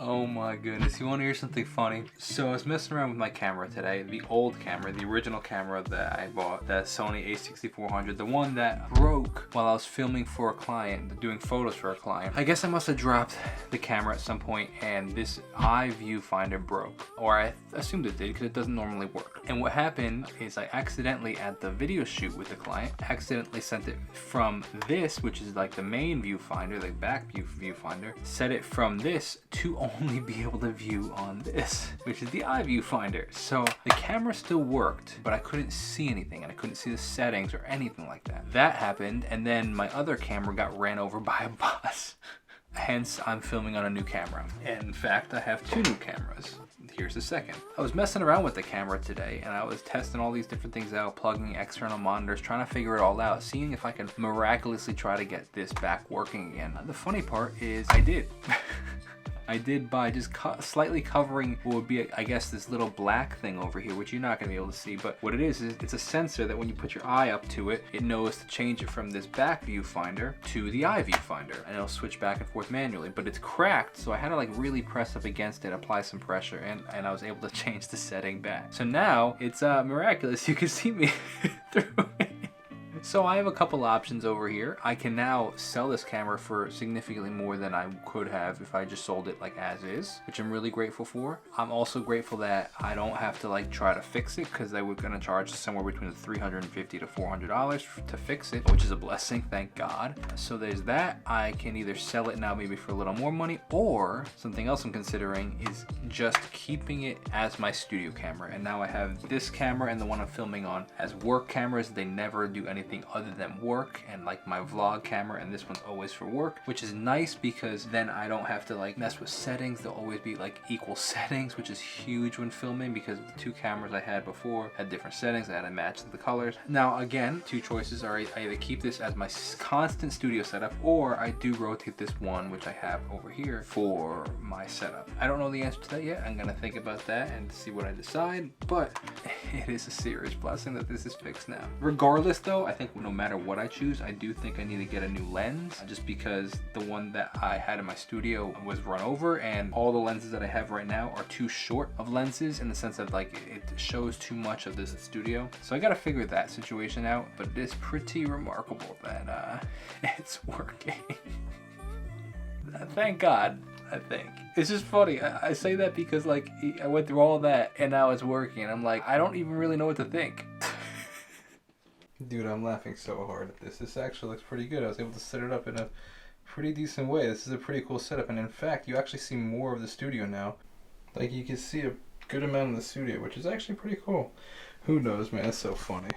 Oh my goodness, you want to hear something funny? So I was messing around with my camera today, the old camera, the original camera that I bought, the Sony a6400, the one that broke while I was filming for a client, doing photos for a client. I guess I must have dropped the camera at some point and this eye viewfinder broke, or I assumed it did because it doesn't normally work. And what happened is I accidentally, at the video shoot with the client, accidentally sent it from this, which is like the main viewfinder, the back viewfinder, set it from this to only be able to view on this, which is the eye viewfinder. So the camera still worked, but I couldn't see anything and I couldn't see the settings or anything like that. That happened, and then my other camera got ran over by a bus. Hence, I'm filming on a new camera. And in fact, I have 2 new cameras. Here's the second. I was messing around with the camera today and I was testing all these different things out, plugging external monitors, trying to figure it all out, seeing if I could miraculously try to get this back working again. The funny part is I did. I did by just slightly covering what would be, I guess, this little black thing over here, which you're not going to be able to see. But what it is it's a sensor that when you put your eye up to it, it knows to change it from this back viewfinder to the eye viewfinder. And it'll switch back and forth manually. But it's cracked, so I had to like really press up against it, apply some pressure, and I was able to change the setting back. So now it's miraculous. You can see me through it. So I have a couple options over here. I can now sell this camera for significantly more than I could have if I just sold it like as is, which I'm really grateful for. I'm also grateful that I don't have to like try to fix it, because they were gonna charge somewhere between $350 to $400 to fix it, which is a blessing, thank God. So there's that. I can either sell it now maybe for a little more money, or something else I'm considering is just keeping it as my studio camera. And now I have this camera and the one I'm filming on as work cameras. They never do anything other than work, and like my vlog camera, and this one's always for work, which is nice because then I don't have to like mess with settings. They'll always be like equal settings, which is huge when filming, because the 2 cameras I had before had different settings. I had to match the colors. Now again, 2 choices are I either keep this as my constant studio setup, or I do rotate this one, which I have over here, for my setup. I don't know the answer to that yet. I'm gonna think about that and see what I decide, but it is a serious blessing that this is fixed now. Regardless though, I think no matter what I choose, I do think I need to get a new lens, just because the one that I had in my studio was run over, and all the lenses that I have right now are too short of lenses, in the sense that like it shows too much of this studio. So I gotta figure that situation out, but it is pretty remarkable that it's working. Thank God. I think it's just funny. I say that because like I went through all that and now it's working. I'm like, I don't even really know what to think. Dude, I'm laughing so hard at this. This actually looks pretty good. I was able to set it up in a pretty decent way. This is a pretty cool setup, and in fact, you actually see more of the studio now. Like, you can see a good amount of the studio, which is actually pretty cool. Who knows, man? It's so funny.